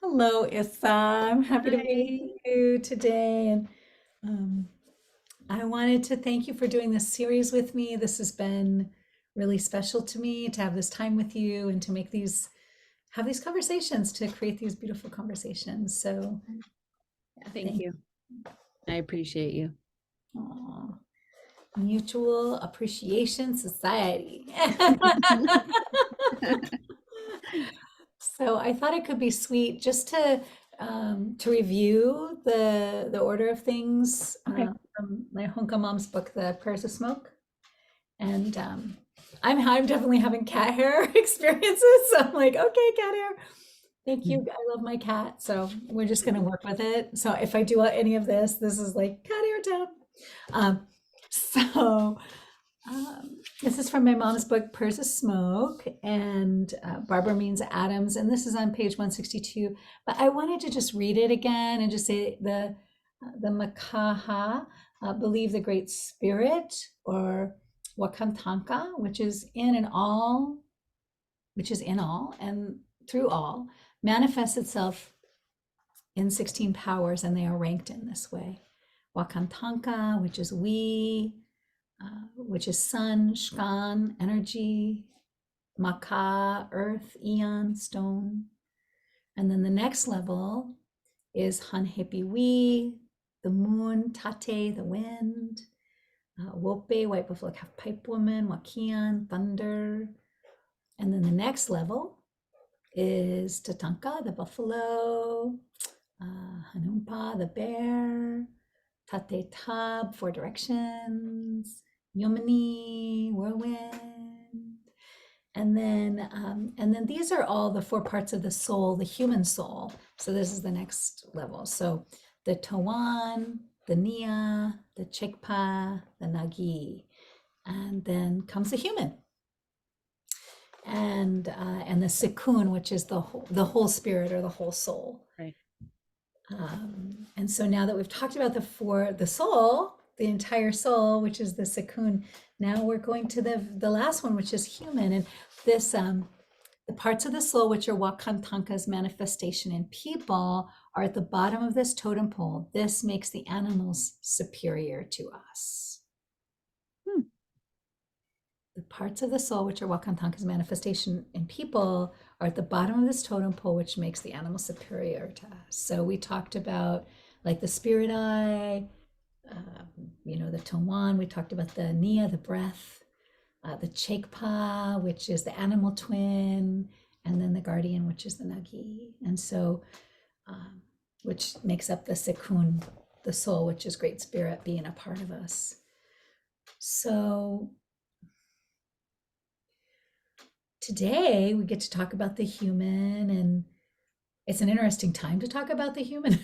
Hello, Issa. I'm happy to be Hi. with you today. And um, I wanted to thank you for doing this series with me. This has been really special to me to have this time with you and to have these conversations, to create these beautiful conversations. So, yeah, Thank thank you. I appreciate you. you. Mutual Appreciation Society. So I thought it could be sweet just to review the order of things Okay. from my Honka Mom's book, The Prayers of Smoke. And I'm definitely having cat hair experiences. So I'm like, okay, cat hair. Thank you. I love my cat. So we're just gonna work with it. So if I do any of this, this is like cat hair time. Um, so this is from my mom's book, Purrs of Smoke, and Barbara means atoms, and this is on page 162. But I wanted to just read it again and just say the Makaha believe the Great Spirit, or Wakantanka, which is in all and through all, manifests itself in 16 powers, and they are ranked in this way. Wakantanka, which is we, which is sun, shkan, energy, maka, earth, eon, stone. And then the next level is hanhepiwi, the moon, tate, the wind, wope, white buffalo calf pipe woman, wakian, thunder. And then the next level is tatanka, the buffalo, hanumpa, the bear, tate tab, four directions, yomini, whirlwind. And then these are all the four parts of the soul, the human soul. So this is the next level. So the Tawan, the Nia, the Chekpa, the Nagi, and then comes the human, and the Sikun, which is the whole spirit or the whole soul. Right. And so now that we've talked about the soul, the entire soul, which is the Sikun, now we're going to the last one, which is human. And this the parts of the soul which are Wakantanka's manifestation in people are at the bottom of this totem pole. This makes the animals superior to us. Hmm. The parts of the soul which are Wakantanka's manifestation in people are at the bottom of this totem pole, which makes the animal superior to us. So we talked about like the spirit eye, the Tawan. We talked about the Nia, the breath, the Chekpa, which is the animal twin, and then the guardian, which is the Nagi. And so, which makes up the Sekun, the soul, which is Great Spirit being a part of us. So today we get to talk about the human, and it's an interesting time to talk about the human.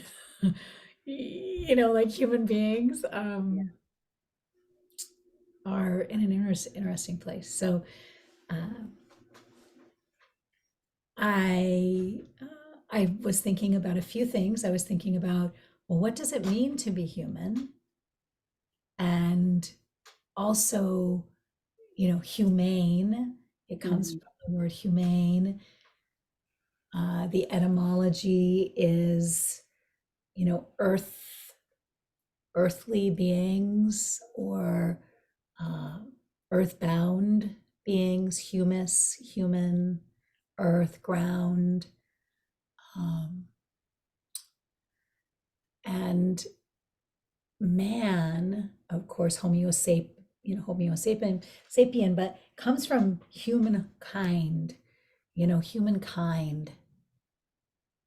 Like human beings Yeah. are in an interesting place. So uh, I was thinking about a few things. I was thinking about, well, what does it mean to be human? And also, humane. It comes Mhm. from the word humane. The etymology is, earthly beings, or uh, earthbound beings, humus, human, earth, ground. Um, and man, of course, Homo sapien, but comes from humankind, humankind,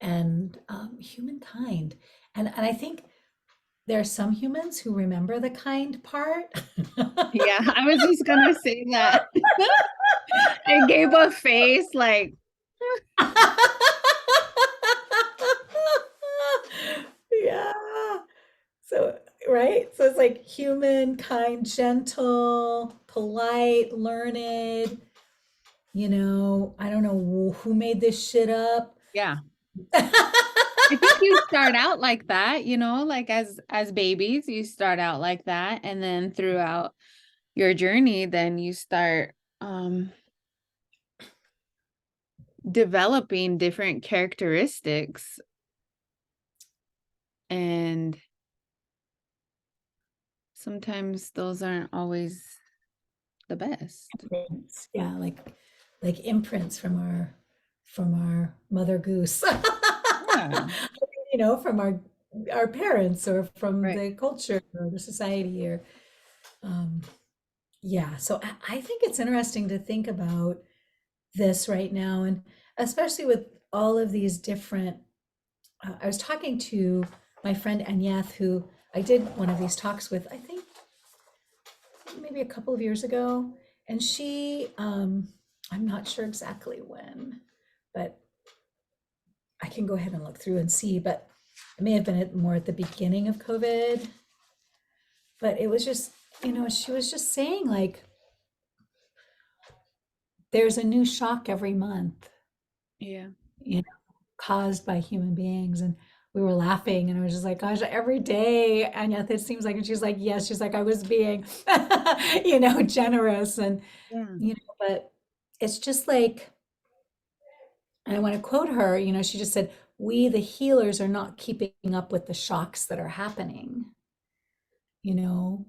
and humankind. And I think there are some humans who remember the kind part. Yeah, I was just gonna say that. It gave a face like, Yeah. So, right? So it's like human, kind, gentle, polite, learned. I don't know who made this shit up. yeah. I think you start out like that, like as babies, you start out like that, and then throughout your journey, then you start developing different characteristics, and sometimes those aren't always the best. Imprints. Yeah, like imprints from our mother goose. Yeah. From our parents or from Right. the culture or the society or um yeah, so I think it's interesting to think about this right now, and especially with all of these different I was talking to my friend Anyeth, who I did one of these talks with, I think maybe a couple of years ago. And she, I'm not sure exactly when, but I can go ahead and look through and see, but it may have been more at the beginning of COVID. But it was just, she was just saying like, there's a new shock every month, Yeah. you know, caused by human beings. And we were laughing and I was just like, gosh, every day. And yet it seems like, and she's like, yes, she's like, I was being, generous. And, Yeah. but it's just like, and I want to quote her, she just said, we, the healers, are not keeping up with the shocks that are happening. You know,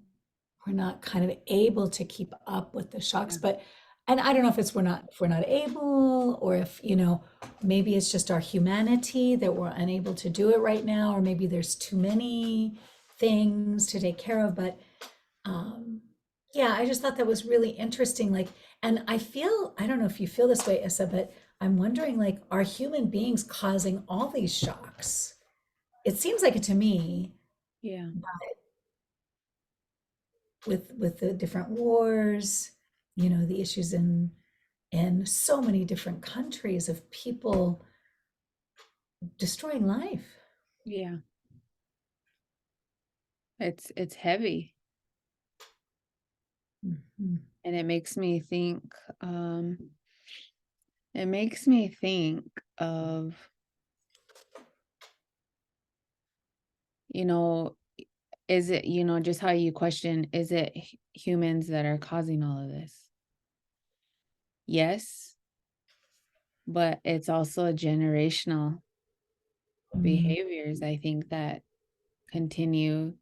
we're not kind of able to keep up with the shocks, Yeah. but, and I don't know if we're not able, or if, maybe it's just our humanity that we're unable to do it right now, or maybe there's too many things to take care of. But yeah, I just thought that was really interesting. Like, and I don't know if you feel this way, Issa, but I'm wondering, like, are human beings causing all these shocks? It seems like it to me, Yeah. with the different wars, the issues in so many different countries of people destroying life. Yeah. It's heavy, Mhm. and um it makes me think of, you know, is it, just how you question, is it humans that are causing all of this? Yes, but it's also generational Mm, behaviors, I think, that continue,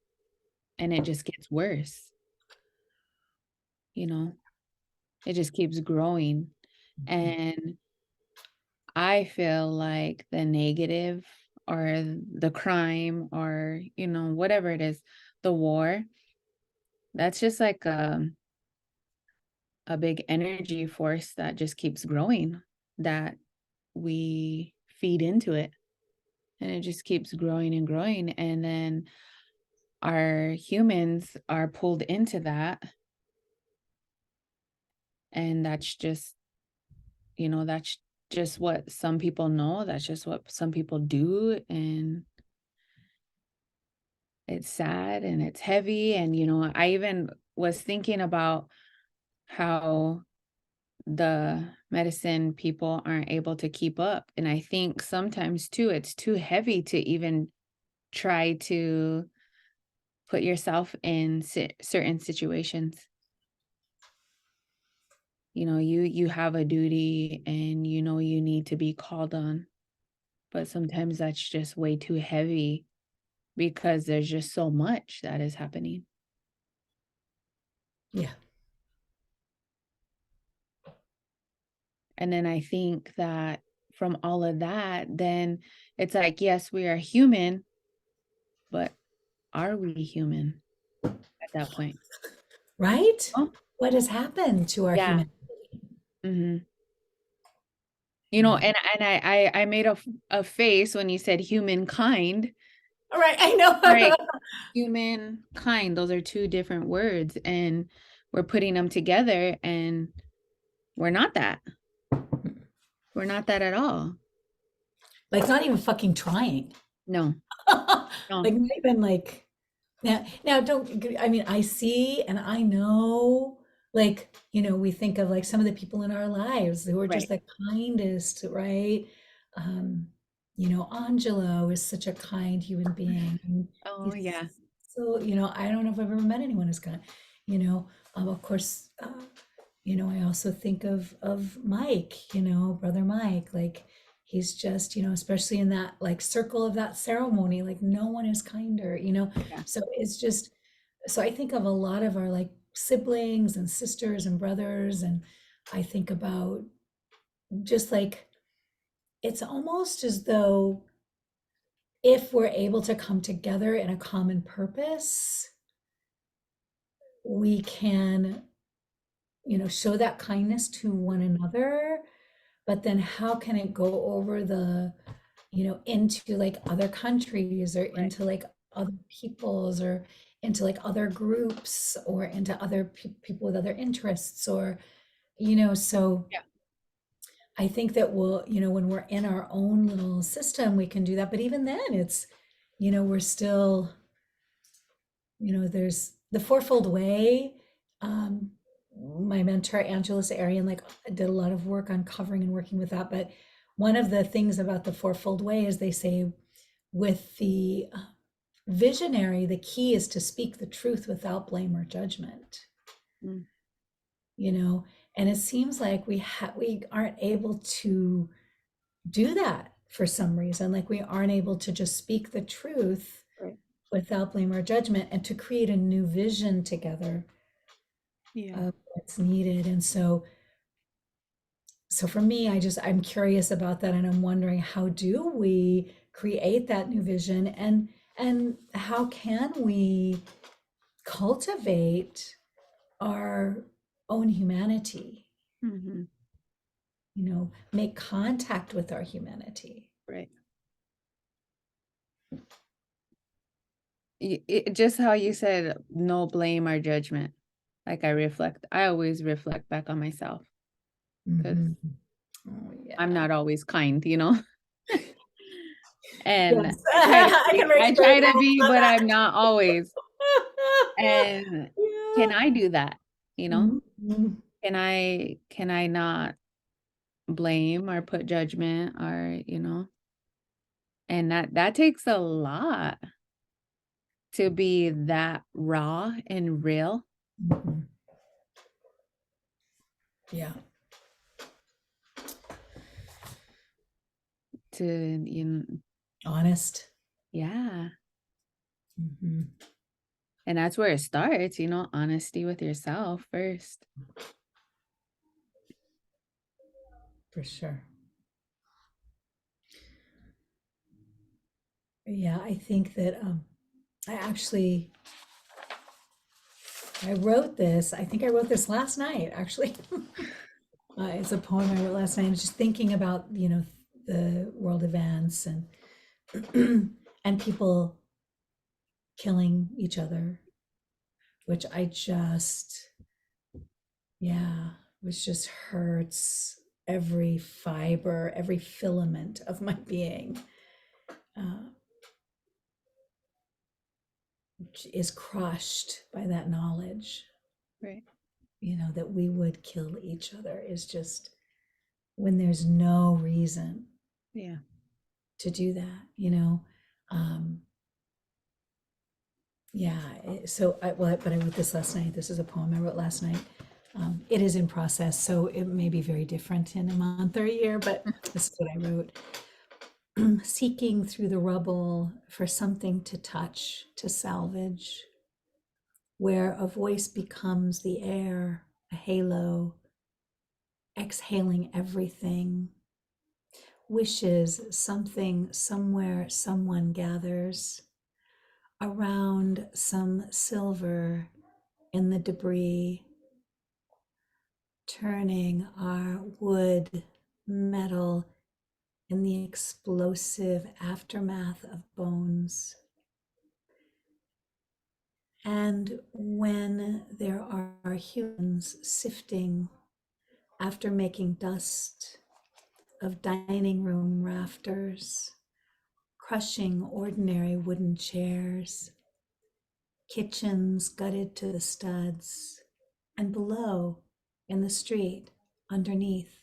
and it just gets worse, you know? It just keeps growing. And I feel like the negative, or the crime, or, whatever it is, the war, that's just like a big energy force that just keeps growing, that we feed into it, and it just keeps growing and growing. And then our humans are pulled into that. And that's just what some people know. That's just what some people do. And it's sad and it's heavy. And, I even was thinking about how the medicine people aren't able to keep up. And I think sometimes too, it's too heavy to even try to put yourself in certain situations. You have a duty, and you need to be called on, but sometimes that's just way too heavy because there's just so much that is happening. yeah. And then I think that from all of that, then it's like, yes, we are human, but are we human at that point? Right? Oh, What has happened to our yeah. human? Hmm. Yeah. And I made a face when you said humankind. All right, I know. Right. Humankind, those are two different words, and we're putting them together, and we're not that. We're not that at all. Like, not even fucking trying. No, no. Like, not even like, now don't, I mean, I see and I know, like, we think of like some of the people in our lives who are just Right. the kindest, right? Um, Angelo is such a kind human being. And Oh, he's yeah. so, I don't know if I've ever met anyone who's kind, of course, I also think of Mike, brother Mike, like he's just, especially in that like circle of that ceremony, like no one is kinder. Yeah. So it's just, so I think of a lot of our like siblings and sisters and brothers, and I think about just like it's almost as though if we're able to come together in a common purpose, we can, show that kindness to one another. But then how can it go over into like other countries, or Right. into like other peoples, or into like other groups, or into other people with other interests, or, so Yeah. I think that when we're in our own little system, we can do that. But even then, we're still, there's the fourfold way. Um, my mentor, Angelus Arian, like did a lot of work on covering and working with that. But one of the things about the fourfold way is they say with the visionary, the key is to speak the truth without blame or judgment, Mm. you know, and it seems like we aren't able to do that for some reason. Like we aren't able to just speak the truth Right. without blame or judgment, and to create a new vision together Yeah. of what's needed. And so for me, I'm curious about that, and I'm wondering, how do we create that new vision, and how can we cultivate our own humanity, Hmm. make contact with our humanity. Right. Just how you said, no blame or judgment. Like I always reflect back on myself because Mhm. Oh I'm yeah. not always kind, you know? And Yes. I can I recognize try to be, but that. I'm not always. And can Yeah. I do that? You know? Mhm. Can I not blame or put judgment or, and that takes a lot to be that raw and real Mhm. Yeah. to, Honest. yeah. Mhm. And that's where it starts, honesty with yourself first. For sure. Yeah, I think that I actually I think I wrote this last night, actually. It's a poem I wrote last night. I was just thinking about, the world events, and and people killing each other, which yeah, which just hurts every fiber, every filament of my being, uh, is crushed by that knowledge, Right. that we would kill each other, is just when there's no reason Yeah. to do that. Um, yeah, but I wrote this last night. This is a poem I wrote last night. It is in process, so it may be very different in a month or a year, but this is what I wrote. Seeking through the rubble for something to touch, to salvage, where a voice becomes the air, a halo, exhaling everything, wishes something somewhere someone gathers around some silver in the debris, turning our wood, metal in the explosive aftermath of bones. And when there are humans sifting after making dust of dining room rafters, crushing ordinary wooden chairs, kitchens gutted to the studs, and below, in the street, underneath,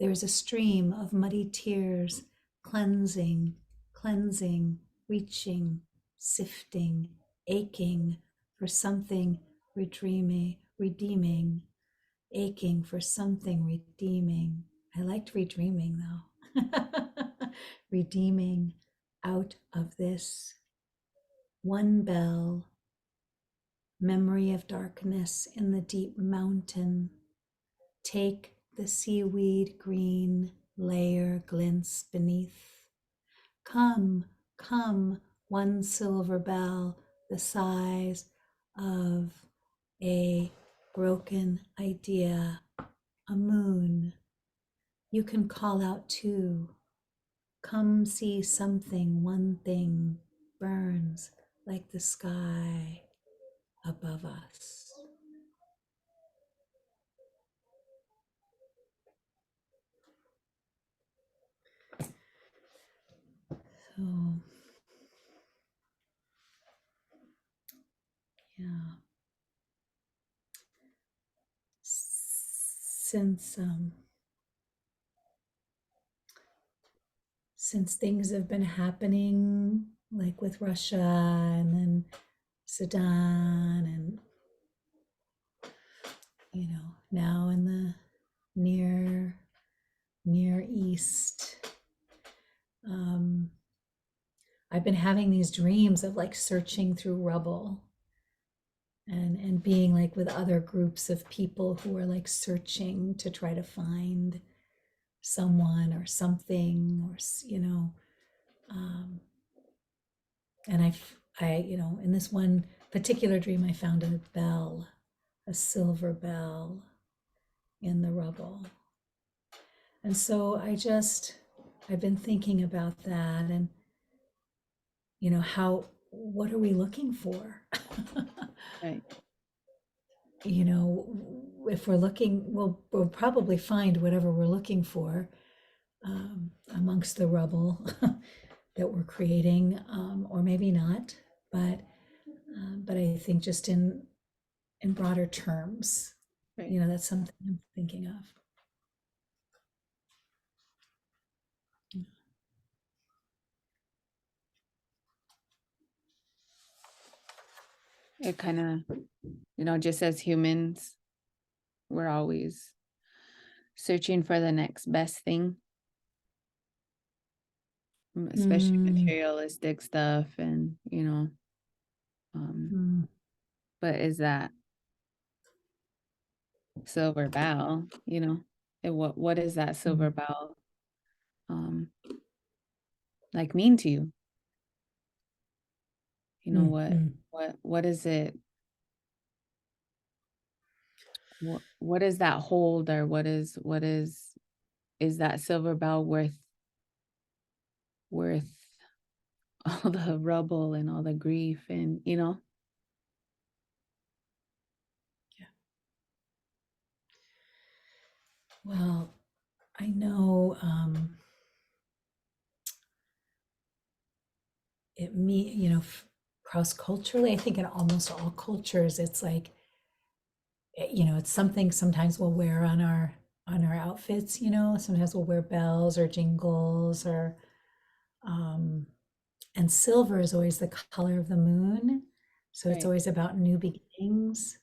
there is a stream of muddy tears, cleansing, cleansing, reaching, sifting, aching for something redeeming. aching for something redeeming. I liked redreaming though. Redeeming out of this one bell, memory of darkness in the deep mountain. Take the seaweed green layer glints beneath. Come, come, one silver bell the size of a broken idea, a moon. You can call out too. Come see something, one thing burns like the sky above us. So, yeah. Since things have been happening, like with Russia and then Sudan, and now in the near East, I've been having these dreams of like searching through rubble and being like with other groups of people who are like searching to try to find someone or something, or and in this one particular dream I found a bell, a silver bell in the rubble. And so I've been thinking about that, and what are we looking for? Right. If we're looking, we'll probably find whatever we're looking for amongst the rubble that we're creating, or maybe not. But I think just in broader terms, Right. that's something I'm thinking of. It kind of, just as humans, we're always searching for the next best thing, especially Mm, materialistic stuff. And, mm, but is that silver bell, and what is that silver mm, bell um like mean to you? mm, What mm. what is it? What does that hold, or is that silver bell worth all the rubble and all the grief and Yeah. Well, I know cross culturally, I think in almost all cultures, it's like, it's something sometimes we'll wear on our outfits. Sometimes we'll wear bells or jingles, or um, and silver is always the color of the moon, so it's right. always about new beginnings.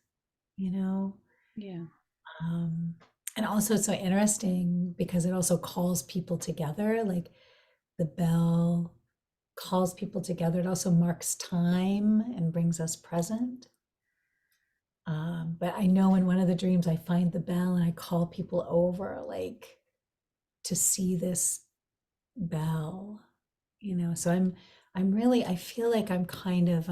You know, Yeah. um, and also it's so interesting because it also calls people together. Like the bell calls people together. It also marks time and brings us present. But I know in one of the dreams, I find the bell and I call people over, like to see this bell. So I feel like I'm kind of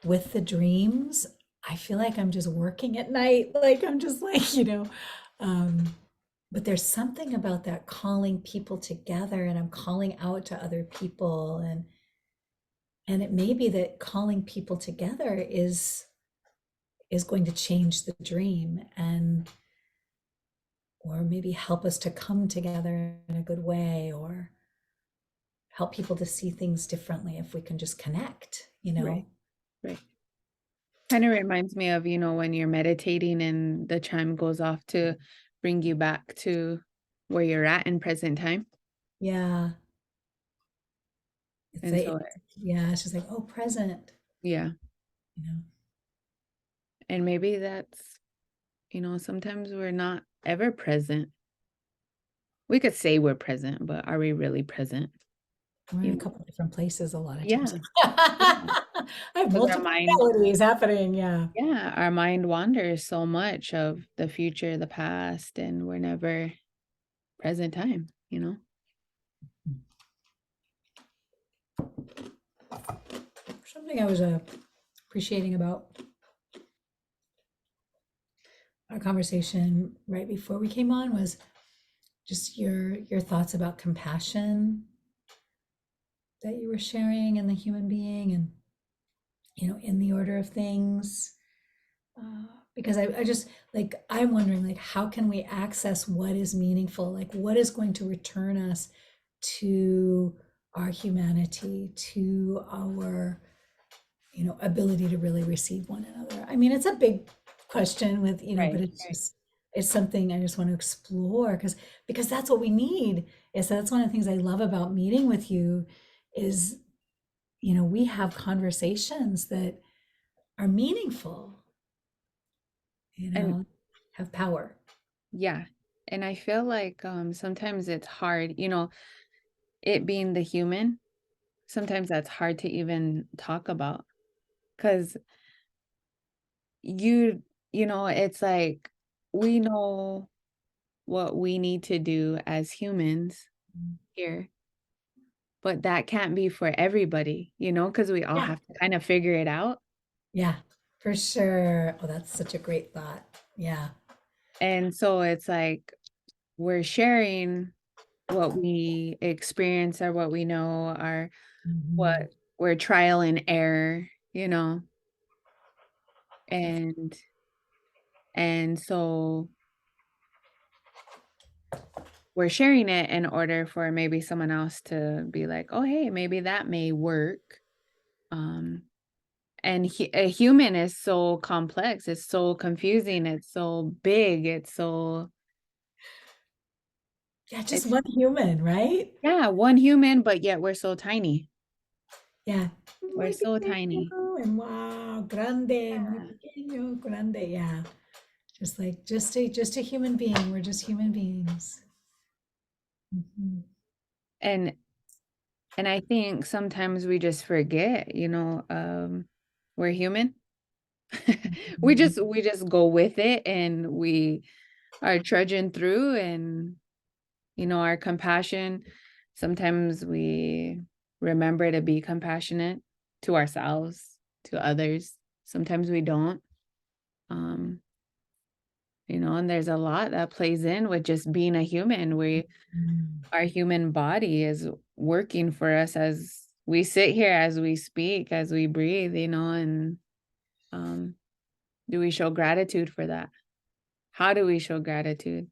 with the dreams. I feel like I'm just working at night. Like I'm just like, um, but there's something about that calling people together, and I'm calling out to other people, and it may be that calling people together is going to change the dream, and or maybe help us to come together in a good way, or help people to see things differently if we can just connect. Right. Right. Kind of reminds me of, when you're meditating and the chime goes off to bring you back to where you're at in present time. Yeah. It's And like, so, yeah, it's just like, oh, present, yeah. you know. And maybe that's Sometimes we're not ever present. We could say we're present, but are we really present? We're in You a know? couple different places a lot of times. Yeah, yeah. I have Because our multiple mind, realities happening. Yeah. yeah, our mind wanders so much of the future, the past, and we're never present time. Something I was appreciating about our conversation right before we came on was just your thoughts about compassion that you were sharing in the human being and in the order of things. Because I just like I'm wondering like how can we access what is meaningful, like what is going to return us to our humanity, to our ability to really receive one another. I mean, it's a big question with but Right, it's right. just it's something I just want to explore because that's what we need. Is that's one of the things I love about meeting with you is we have conversations that are meaningful, And have power. yeah, and I feel like sometimes it's hard, it being the human, sometimes that's hard to even talk about because it's like we know what we need to do as humans here, but that can't be for everybody, because we all Yeah. have to kind of figure it out. Yeah, for sure. Oh, that's such a great thought. Yeah. And so it's like we're sharing what we experience or what we know or what Mhm. we're trial and error, and so we're sharing it in order for maybe someone else to be like, "Oh, hey, maybe that may work." Um, and a human is so complex, it's so confusing, it's so big, Yeah, just it's one human, right? yeah, one human, but yet we're so tiny. Yeah. We're Muy so tiny. pequeño and wow, grande, muy Yeah. pequeño, grande. Yeah. Just like just a human being. We're just human beings. Mhm. And I think sometimes we just forget, we're human. We Mhm. just go with it and we are trudging through and our compassion, sometimes we remember to be compassionate to ourselves, to others. Sometimes we don't. And there's a lot that plays in with just being a human. Mm. Our human body is working for us as we sit here, as we speak, as we breathe, and um, do we show gratitude for that? How do we show gratitude?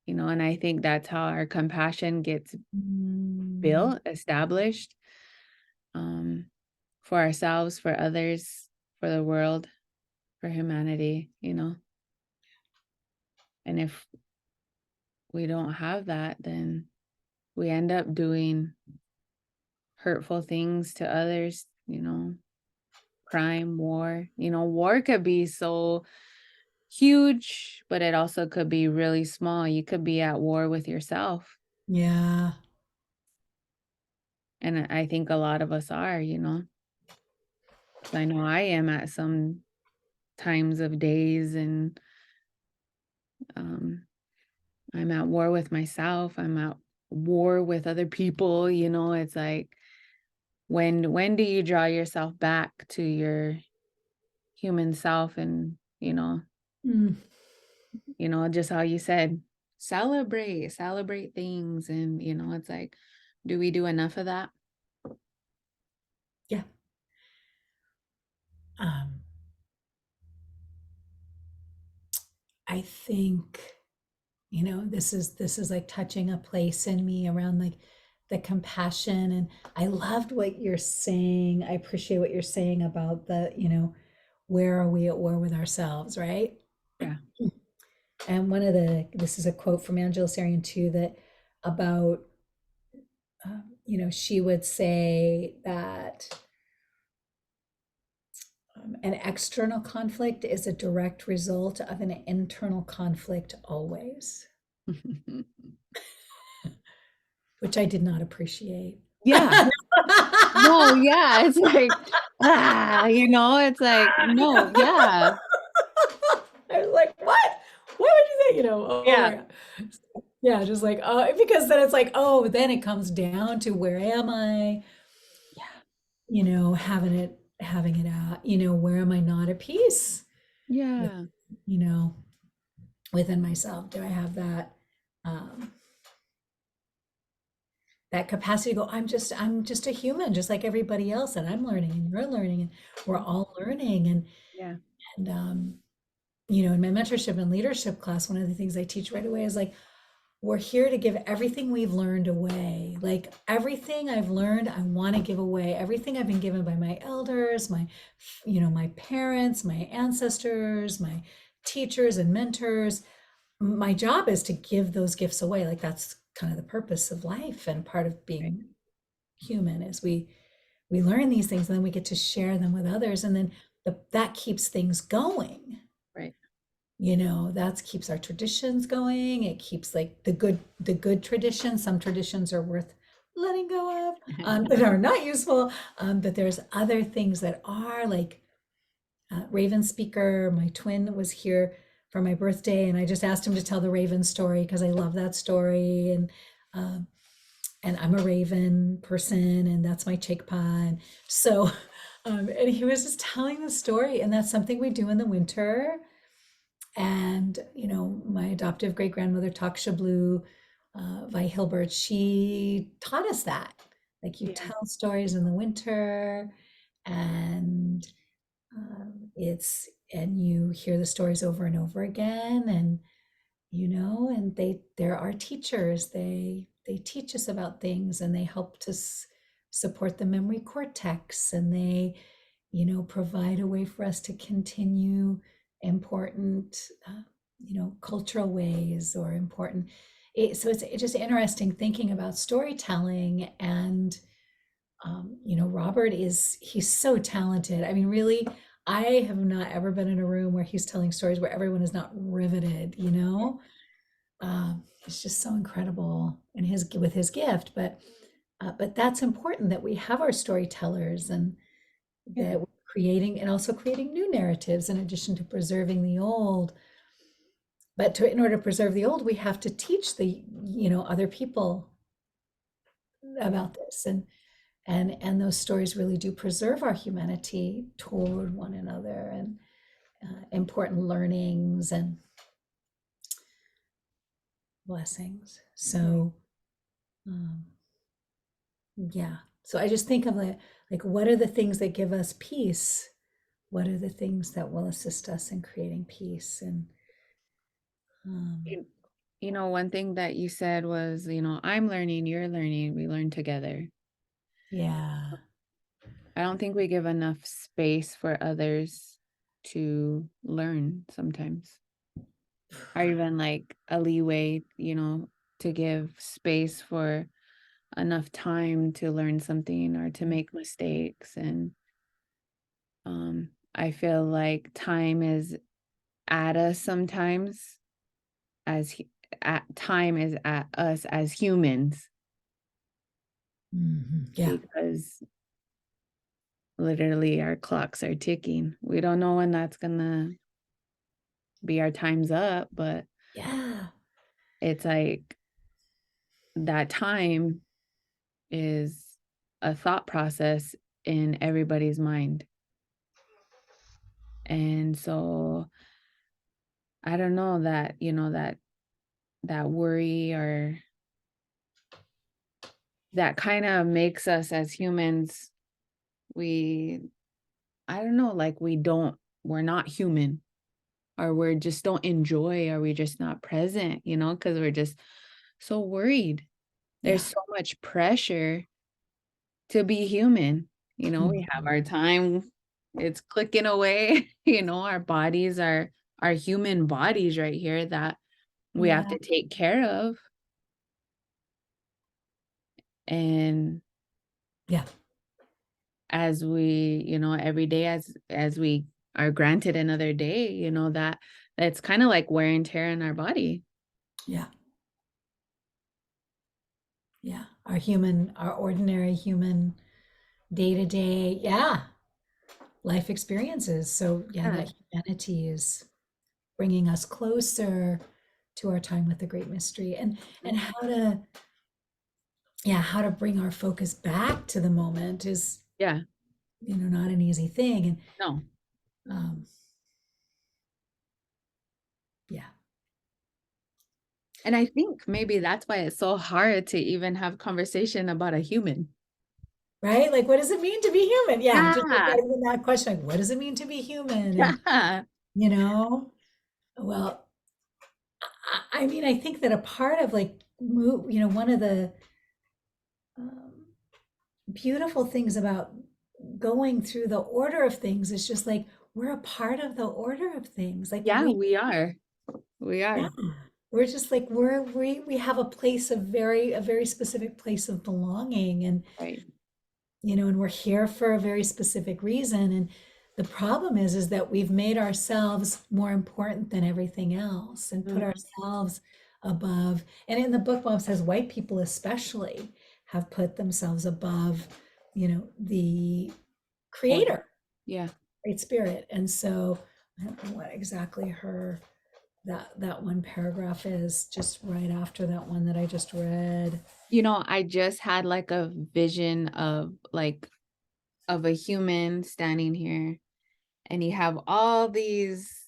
And I think that's how our compassion gets Mm. built, established, um, for ourselves, for others, for the world, for humanity. And if we don't have that, then we end up doing hurtful things to others, crime, war. War could be so huge, but it also could be really small. You could be at war with yourself. Yeah. And I think a lot of us are. I know I am at some times of days, and um, I'm at war with myself. I'm at war with other people. It's like when do you draw yourself back to your human self and Mm. just how you said, celebrate things. And it's like, do we do enough of that? Yeah. Um, I think this is like touching a place in me around like the compassion, and I loved what you're saying. I appreciate what you're saying about the where are we at war with ourselves, right? Yeah. And this is a quote from Angela Sarian too, that about she would say that An external conflict is a direct result of an internal conflict always, which I did not appreciate. Yeah. No, yeah, it's like, it's like, no, yeah. I was like, what? What would you say? Oh Yeah. my God. Yeah, just like, because then it's like, oh, then it comes down to where am I? Yeah. Having it out, where am I not at peace with, Yeah. you know, within myself? Do I have um, that capacity to go, I'm just a human, just like everybody else, and I'm learning and you're learning and we're all learning. Yeah. And in my mentorship and leadership class, one of the things I teach right away is like, we're here to give everything we've learned away. Like everything I've learned, I want to give away. Everything I've been given by my elders, my parents, my ancestors, my teachers and mentors. My job is to give those gifts away. Like that's kind of the purpose of life and part of Right. being human is we learn these things and then we get to share them with others, and then that keeps things going. Right. That keeps our traditions going. It keeps like the good traditions. Some traditions are worth letting go of, that are not useful. But there's other things that are like, Raven Speaker. My twin was here for my birthday, and I just asked him to tell the Raven story because I love that story. And I'm a Raven person, and that's my Chikpa. And so, and he was just telling the story, and that's something we do in the winter. And, my adoptive great grandmother, Taksha Blue, Vi Hilbert, she taught us that. Like you Yeah. tell stories in the winter, and and you hear the stories over and over again. And they're our teachers. They teach us about things, and they help to support the memory cortex, and they provide a way for us to continue important, cultural ways or important. So it's just interesting thinking about storytelling. And, Robert he's so talented. I mean, really, I have not ever been in a room where he's telling stories where everyone is not riveted. It's just so incredible in with his gift. But that's important that we have our storytellers, and Yeah. that we're creating, and also creating new narratives in addition to preserving the old. But in order to preserve the old, we have to teach the other people Yeah. about this, and those stories really do preserve our humanity toward one another, and important learnings and blessings. Right. So um, yeah, so I just think of like, what are the things that give us peace? What are the things that will assist us in creating peace? And um, You, one thing that you said was, I'm learning, you're learning, we learn together. yeah, I don't think we give enough space for others to learn sometimes, or even like a leeway, to give space for enough time to learn something or to make mistakes. And I feel like time is at us sometimes, as time is at us as humans, yeah, because literally our clocks are ticking. We don't know when that's gonna be our time's up, but yeah, it's like that time is a thought process in everybody's mind. And so I don't know that, that worry, or that kind of makes us as humans, we, I don't know, like we're not human, or we're just don't enjoy, or we're just not present, because we're just so worried. yeah. There's so much pressure to be human. We have Mhm. our time, it's clicking away. Our bodies are our human bodies right here that we have Yeah, to take care of. And yeah, as we, every day as we are granted another day, that's kind of like wear and tear in our body. Yeah. Yeah. Our ordinary human day to day, yeah, life experiences. So, yeah, Yeah. that humanity is bringing us closer to our time with the great mystery, and Mhm. how to bring our focus back to the moment is, Yeah. not an easy thing. And No. um, yeah, And I think maybe that's why it's so hard to even have conversation about a human. right. Like, what does it mean to be human? Yeah, just like Yeah. that, that question, like, what does it mean to be human? And Yeah. you know, well, I mean, I think that a part of like, one of the um, beautiful things about going through the order of things is just like we're a part of the order of things. Like Yeah, we are. We yeah, are. we're just like we have a place of a very specific place of belonging, and Right. and we're here for a very specific reason. And the problem is that we've made ourselves more important than everything else and put Mhm. ourselves above. And in the book, Mom says white people especially have put themselves above, the Order. creator, Yeah. great spirit. And so I don't know what exactly that one paragraph is, just right after that one that I just read. I just had like a vision of a human standing here, and you have all these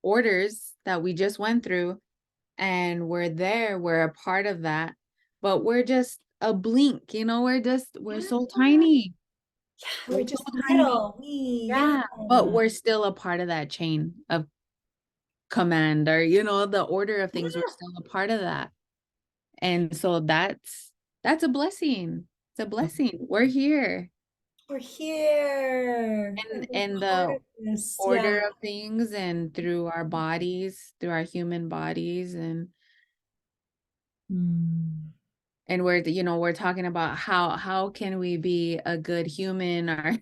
orders that we just went through, and we're a part of that, but we're just a blink, we're Yeah, so tiny. We're we're so just tiny. little. Yeah. Yeah, but we're still a part of that chain of command, or the order of things. We're Yeah. still a part of that. And so that's a blessing. It's a blessing. We're here. We're here. We're And a part the of this. order Yeah. of things, and through our bodies, through our human bodies, Mm. and we're talking about how can we be a good human, or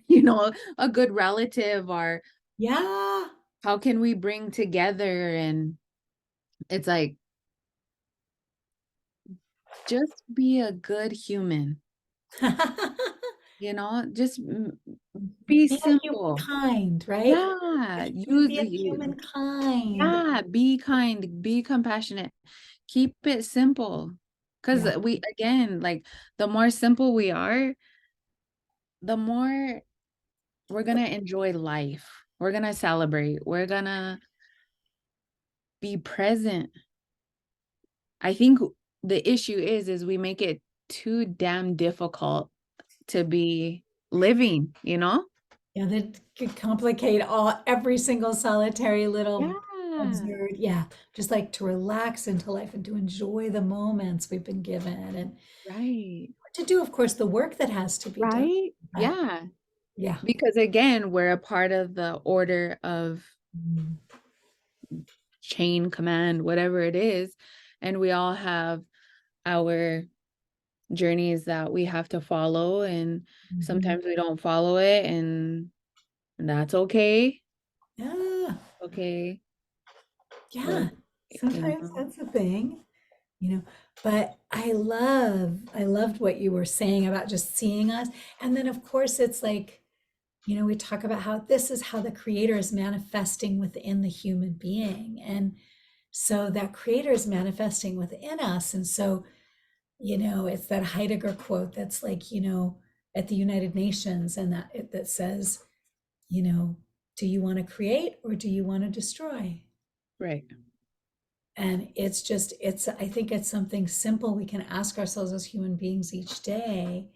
a good relative, or Yeah. how can we bring together. And it's like, just be a good human, just be Be a simple. humankind, right? Yeah, Be a humankind. yeah, be kind, be compassionate, keep it simple. Because Yeah. we, again, like, the more simple we are, the more we're gonna enjoy life. We're gonna celebrate. We're gonna be present. I think the issue is we make it too damn difficult to be living, you know? Yeah, that could complicate every single solitary little Yeah, absurd. Yeah, just like to relax into life and to enjoy the moments we've been given, and right. to do, of course, the work that has to be done. Right? But Yeah. yeah. Because again, we're a part of the order of Mm. chain command, whatever it is. And we all have our journeys that we have to follow. And Mhm. sometimes we don't follow it, and that's okay. Yeah. Okay. Like, Yeah. Sometimes that's a thing, you know. But I loved what you were saying about just seeing us. And then of course it's like, we talk about how this is how the creator is manifesting within the human being. And so that creator is manifesting within us. And so, it's that Heidegger quote that's like, at the United Nations, and that says, you know, do you want to create or do you want to destroy? right, And I think it's something simple we can ask ourselves as human beings each day.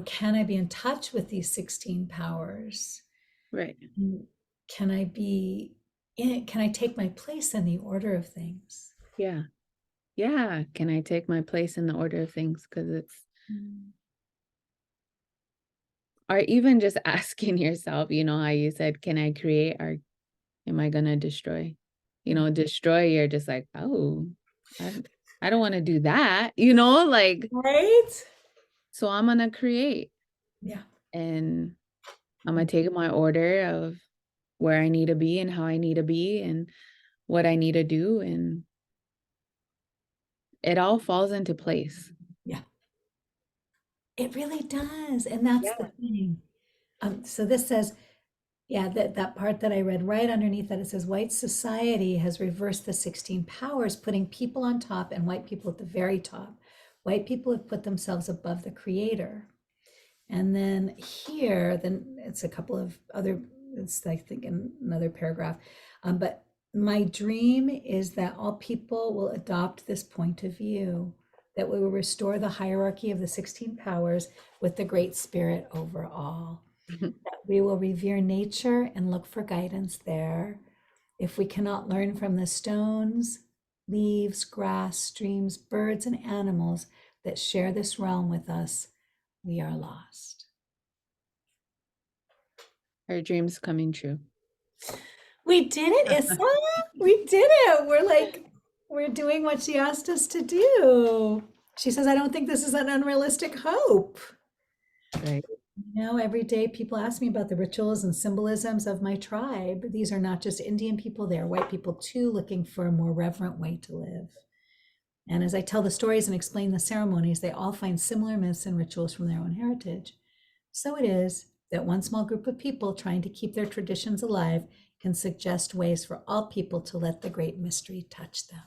Can I be in touch with these 16 powers? right. Mm, Can I be can I take my place in the order of things? Yeah. Yeah. Can I take my place in the order of things? Because it's, Mm. or even just asking yourself, how you said, can I create, or am I gonna destroy? Destroy, you're just like, oh, I, I don't want to do that, like, Right? so I'm gonna create. Yeah. and I'm gonna take my order of where I need to be and how I need to be and what I need to do, and it all falls into place. Yeah, it really does. And that's the Yeah. thing. So this says, yeah, that part that I read right underneath that, it says white society has reversed the 16 powers, putting people on top and white people at the very top. White people have put themselves above the creator. And then here, then it's a couple of other, it's I think in another paragraph. But my dream is that all people will adopt this point of view, that we will restore the hierarchy of the 16 powers with the Great Spirit over all. That we will revere nature and look for guidance there. If we cannot learn from the stones, leaves, grass, streams, birds, and animals that share this realm with us, we are lost. Her dreams coming true. We did it, Issa. We did it. We're doing what she asked us to do. She says, I don't think this is an unrealistic hope. Right. You know, every day people ask me about the rituals and symbolisms of my tribe. These are not just Indian people, they are white people too, looking for a more reverent way to live. And as I tell the stories and explain the ceremonies, they all find similar myths and rituals from their own heritage. So it is that one small group of people trying to keep their traditions alive can suggest ways for all people to let the great mystery touch them.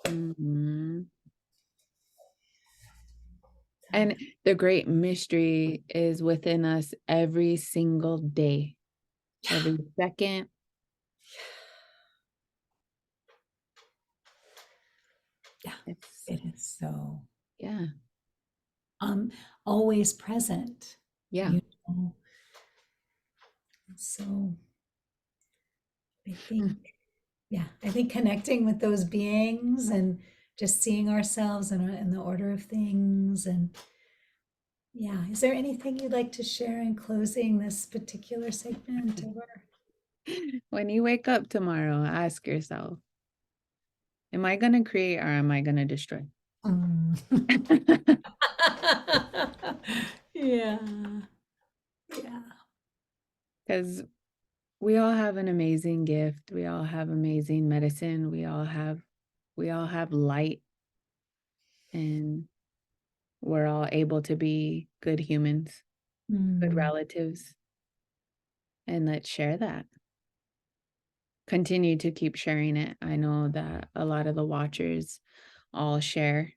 Mhm. And the great mystery is within us every single day, every second. Yeah, It's it is so yeah, um always present, yeah, you know. So I think, yeah, I think connecting with those beings and just seeing ourselves in the order of things. And yeah, is there anything you'd like to share in closing this particular segment? Or When you wake up tomorrow, ask yourself, am I gonna create or am I gonna destroy? Mm. Yeah, yeah. Because we all have an amazing gift. We all have amazing medicine. We all have light, and we're all able to be good humans, good Mm, relatives, and let's share that. Continue to keep sharing it. I know that a lot of the watchers all share.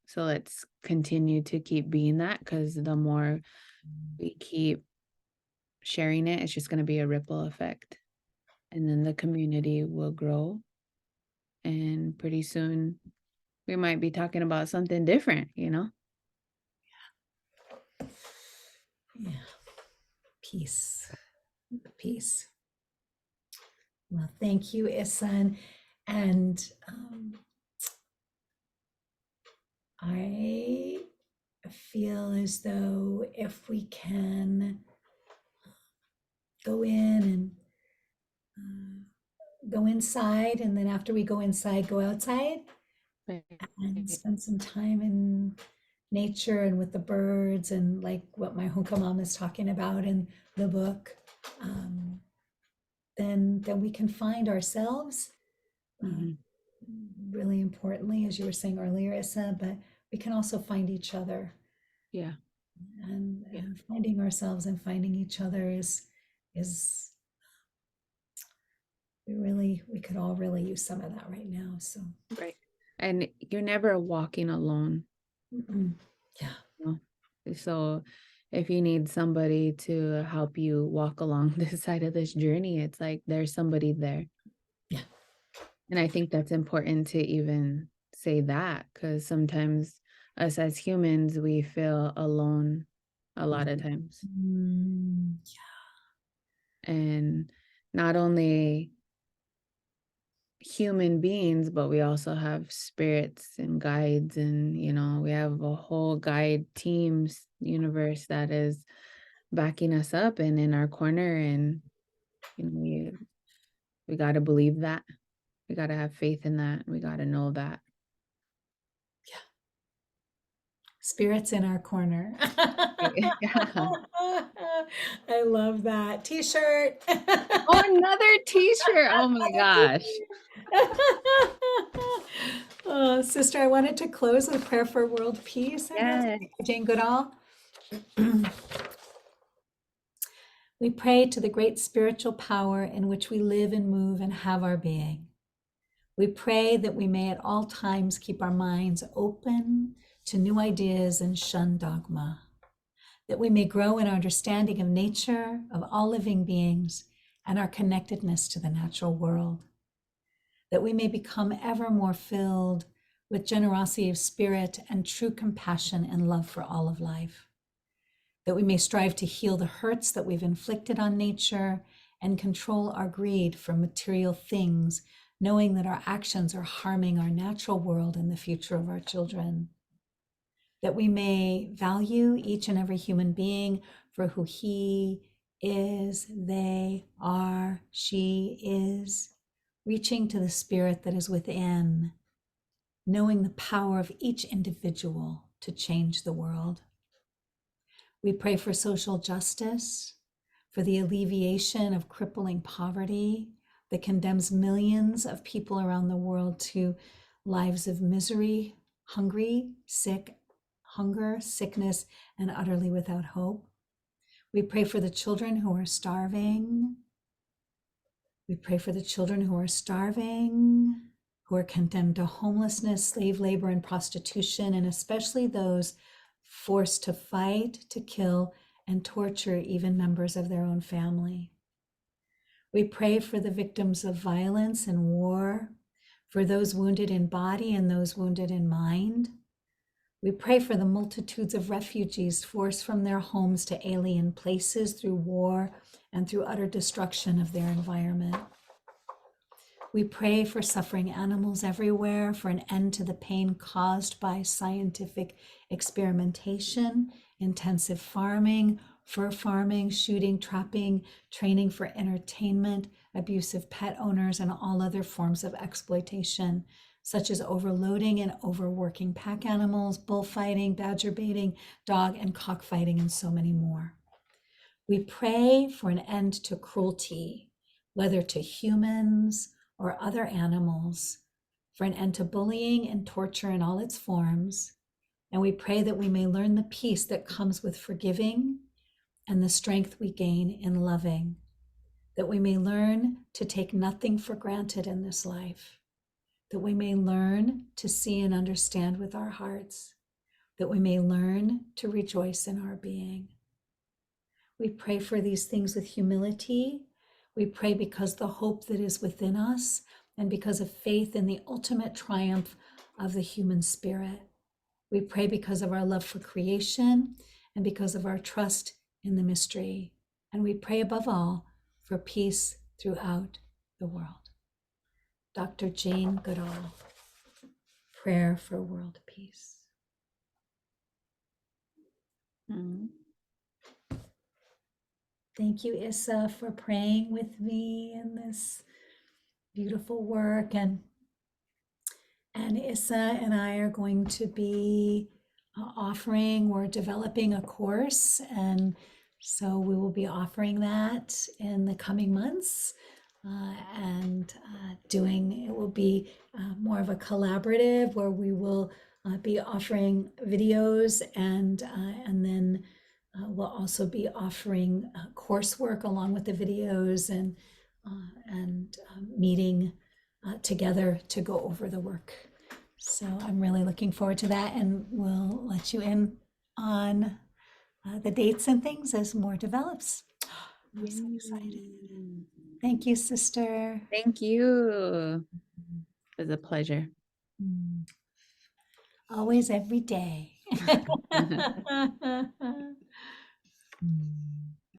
So let's continue to keep being that, because the more we keep sharing it, it's just going to be a ripple effect. And then the community will grow. And pretty soon we might be talking about something different, you know? yeah, peace, peace. Well, thank you, Isan. And I feel as though if we can go in and go inside, and then after we go inside, go outside and Right. spend some time in nature and with the birds, and like what my Honka mom is talking about in the book, um, then we can find ourselves. Uh, Mhm. really importantly, as you were saying earlier, Issa, but we can also find each other. Yeah. Yeah. And finding ourselves and finding each other is we could all really use some of that right now. So Right. And you're never walking alone. mm-mm. Yeah, You know? So if you need somebody to help you walk along this side of this journey, it's like there's somebody there. yeah. And I think that's important to even say that, because sometimes us as humans, we feel alone a lot of times. Mm, And not only human beings, but we also have spirits and guides, and we have a whole guide teams universe that is backing us up and in our corner. And we got to believe that. We got to have faith in that. We got to know that. yeah, Spirits in our corner. Yeah. I love that t-shirt. Oh, another t-shirt. Oh my Another gosh. t-shirt. Oh, sister, I wanted to close with a prayer for world peace. I know, Yes. Jane Goodall. We pray to the great spiritual power in which we live and move and have our being. We pray that we may at all times keep our minds open to new ideas and shun dogma, that we may grow in our understanding of nature, of all living beings, and our connectedness to the natural world, that we may become ever more filled with generosity of spirit and true compassion and love for all of life, that we may strive to heal the hurts that we've inflicted on nature and control our greed for material things, knowing that our actions are harming our natural world and the future of our children, that we may value each and every human being for who he is, they are, she is, reaching to the spirit that is within, knowing the power of each individual to change the world. We pray for social justice, for the alleviation of crippling poverty that condemns millions of people around the world to lives of misery, hunger, sickness, and utterly without hope. We pray for the children who are starving. We pray for the children who are starving, who are condemned to homelessness, slave labor, and prostitution, and especially those forced to fight, to kill, and torture even members of their own family. We pray for the victims of violence and war, for those wounded in body and those wounded in mind. We pray for the multitudes of refugees forced from their homes to alien places through war and through utter destruction of their environment. We pray for suffering animals everywhere, for an end to the pain caused by scientific experimentation, intensive farming, fur farming, shooting, trapping, training for entertainment, abusive pet owners, and all other forms of exploitation, such as overloading and overworking pack animals, bullfighting, badger baiting, dog and cockfighting, and so many more. We pray for an end to cruelty, whether to humans or other animals, for an end to bullying and torture in all its forms. And we pray that we may learn the peace that comes with forgiving and the strength we gain in loving, that we may learn to take nothing for granted in this life, that we may learn to see and understand with our hearts, that we may learn to rejoice in our being. We pray for these things with humility. We pray because the hope that is within us and because of faith in the ultimate triumph of the human spirit. We pray because of our love for creation and because of our trust in the mystery. And we pray above all for peace throughout the world. Dr. Jane Goodall, Prayer for World Peace. Mm. Thank you, Issa, for praying with me in this beautiful work. And Issa and I are going to be we're developing a course. And so we will be offering that in the coming months. It will be more of a collaborative where we will be offering videos and then we'll also be offering coursework along with the videos and meeting together to go over the work. So I'm really looking forward to that, and we'll let you in on the dates and things as more develops. I'm so excited. Yay. Thank you, sister. Thank you. It was a pleasure. Always, every day.